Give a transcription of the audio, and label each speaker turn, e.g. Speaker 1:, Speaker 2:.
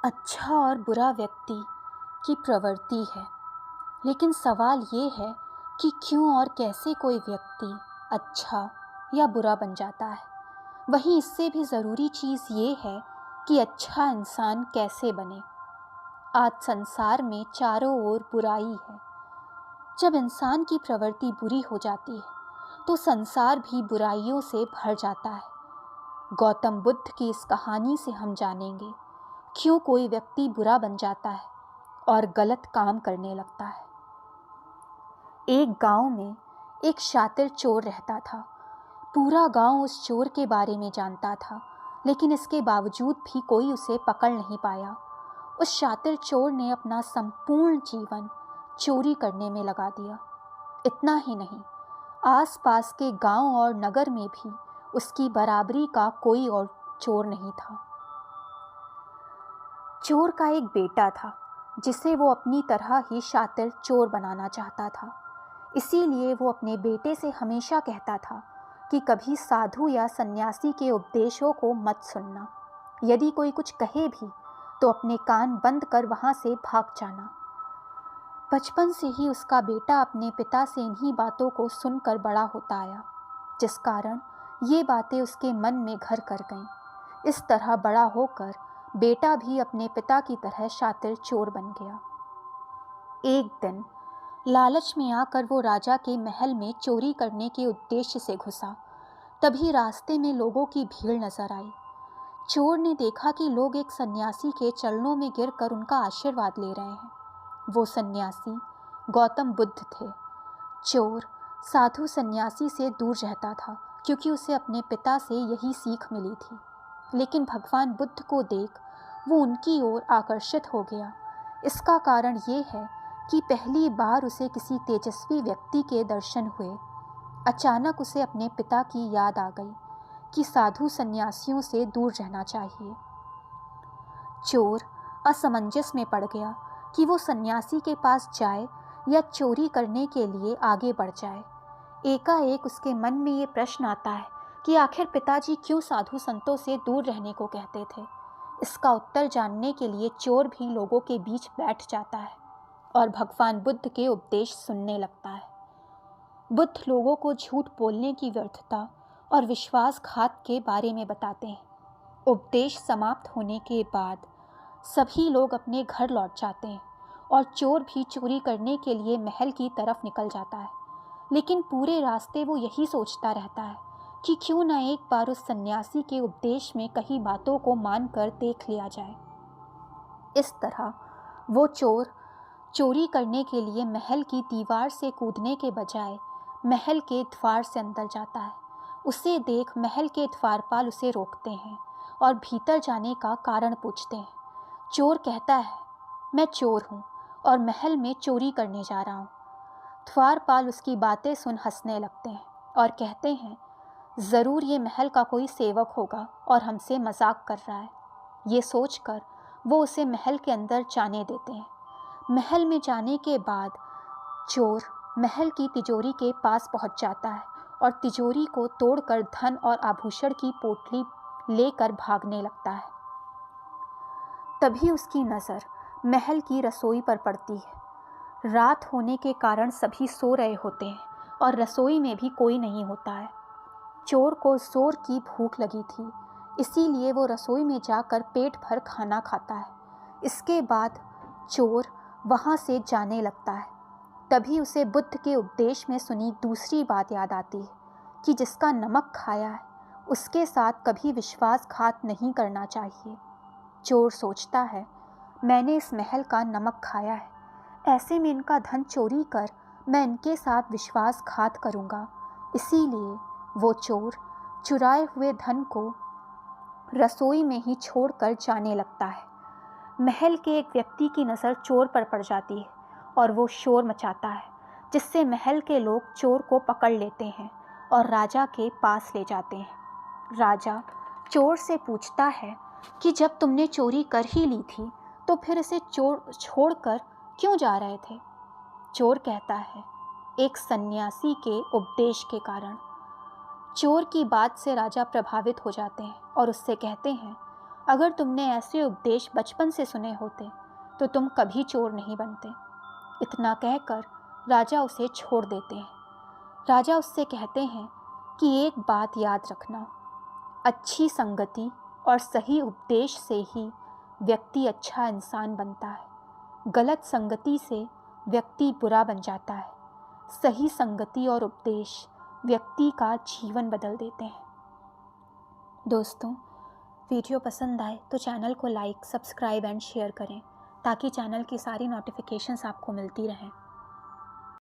Speaker 1: अच्छा और बुरा व्यक्ति की प्रवृत्ति है, लेकिन सवाल ये है कि क्यों और कैसे कोई व्यक्ति अच्छा या बुरा बन जाता है। वहीं इससे भी ज़रूरी चीज़ ये है कि अच्छा इंसान कैसे बने। आज संसार में चारों ओर बुराई है। जब इंसान की प्रवृत्ति बुरी हो जाती है तो संसार भी बुराइयों से भर जाता है। गौतम बुद्ध की इस कहानी से हम जानेंगे क्यों कोई व्यक्ति बुरा बन जाता है और गलत काम करने लगता है। एक गांव में एक शातिर चोर रहता था। पूरा गांव उस चोर के बारे में जानता था, लेकिन इसके बावजूद भी कोई उसे पकड़ नहीं पाया। उस शातिर चोर ने अपना संपूर्ण जीवन चोरी करने में लगा दिया। इतना ही नहीं, आसपास के गांव और नगर में भी उसकी बराबरी का कोई और चोर नहीं था। चोर का एक बेटा था जिसे वो अपनी तरह ही शातिर चोर बनाना चाहता था। इसीलिए वो अपने बेटे से हमेशा कहता था कि कभी साधु या सन्यासी के उपदेशों को मत सुनना। यदि कोई कुछ कहे भी तो अपने कान बंद कर वहाँ से भाग जाना। बचपन से ही उसका बेटा अपने पिता से इन्हीं बातों को सुनकर बड़ा होता आया, जिस कारण ये बातें उसके मन में घर कर गईं। इस तरह बड़ा होकर बेटा भी अपने पिता की तरह शातिर चोर बन गया। एक दिन लालच में आकर वो राजा के महल में चोरी करने के उद्देश्य से घुसा। तभी रास्ते में लोगों की भीड़ नजर आई। चोर ने देखा कि लोग एक सन्यासी के चरणों में गिरकर उनका आशीर्वाद ले रहे हैं। वो सन्यासी गौतम बुद्ध थे। चोर साधु सन्यासी से दूर रहता था क्योंकि उसे अपने पिता से यही सीख मिली थी, लेकिन भगवान बुद्ध को देख वो उनकी ओर आकर्षित हो गया। इसका कारण ये है कि पहली बार उसे किसी तेजस्वी व्यक्ति के दर्शन हुए। अचानक उसे अपने पिता की याद आ गई कि साधु सन्यासियों से दूर रहना चाहिए। चोर असमंजस में पड़ गया कि वो सन्यासी के पास जाए या चोरी करने के लिए आगे बढ़ जाए। एकाएक उसके मन में ये प्रश्न आता है कि आखिर पिताजी क्यों साधु संतों से दूर रहने को कहते थे। इसका उत्तर जानने के लिए चोर भी लोगों के बीच बैठ जाता है और भगवान बुद्ध के उपदेश सुनने लगता है। बुद्ध लोगों को झूठ बोलने की व्यर्थता और विश्वासघात के बारे में बताते हैं। उपदेश समाप्त होने के बाद सभी लोग अपने घर लौट जाते हैं और चोर भी चोरी करने के लिए महल की तरफ निकल जाता है। लेकिन पूरे रास्ते वो यही सोचता रहता है कि क्यों न एक बार उस सन्यासी के उपदेश में कही बातों को मानकर देख लिया जाए। इस तरह वो चोर चोरी करने के लिए महल की दीवार से कूदने के बजाय महल के द्वार से अंदर जाता है। उसे देख महल के द्वारपाल उसे रोकते हैं और भीतर जाने का कारण पूछते हैं। चोर कहता है, मैं चोर हूँ और महल में चोरी करने जा रहा हूँ। द्वारपाल उसकी बातें सुन हंसने लगते हैं और कहते हैं, ज़रूर ये महल का कोई सेवक होगा और हमसे मजाक कर रहा है। ये सोचकर वो उसे महल के अंदर जाने देते हैं। महल में जाने के बाद चोर महल की तिजोरी के पास पहुंच जाता है और तिजोरी को तोड़कर धन और आभूषण की पोटली लेकर भागने लगता है। तभी उसकी नज़र महल की रसोई पर पड़ती है। रात होने के कारण सभी सो रहे होते हैं और रसोई में भी कोई नहीं होता है। चोर को जोर की भूख लगी थी, इसीलिए वो रसोई में जाकर पेट भर खाना खाता है। इसके बाद चोर वहाँ से जाने लगता है। तभी उसे बुद्ध के उपदेश में सुनी दूसरी बात याद आती है कि जिसका नमक खाया है उसके साथ कभी विश्वासघात नहीं करना चाहिए। चोर सोचता है, मैंने इस महल का नमक खाया है, ऐसे में इनका धन चोरी कर मैं इनके साथ विश्वासघात करूँगा। इसीलिए वो चोर चुराए हुए धन को रसोई में ही छोड़कर जाने लगता है। महल के एक व्यक्ति की नज़र चोर पर पड़ जाती है और वो शोर मचाता है, जिससे महल के लोग चोर को पकड़ लेते हैं और राजा के पास ले जाते हैं। राजा चोर से पूछता है कि जब तुमने चोरी कर ही ली थी तो फिर इसे चोर छोड़कर क्यों जा रहे थे। चोर कहता है, एक सन्यासी के उपदेश के कारण। चोर की बात से राजा प्रभावित हो जाते हैं और उससे कहते हैं, अगर तुमने ऐसे उपदेश बचपन से सुने होते तो तुम कभी चोर नहीं बनते। इतना कहकर राजा उसे छोड़ देते हैं। राजा उससे कहते हैं कि एक बात याद रखना, अच्छी संगति और सही उपदेश से ही व्यक्ति अच्छा इंसान बनता है। गलत संगति से व्यक्ति बुरा बन जाता है। सही संगति और उपदेश व्यक्ति का जीवन बदल देते हैं। दोस्तों, वीडियो पसंद आए तो चैनल को लाइक, सब्सक्राइब एंड शेयर करें ताकि चैनल की सारी नोटिफिकेशंस आपको मिलती रहें।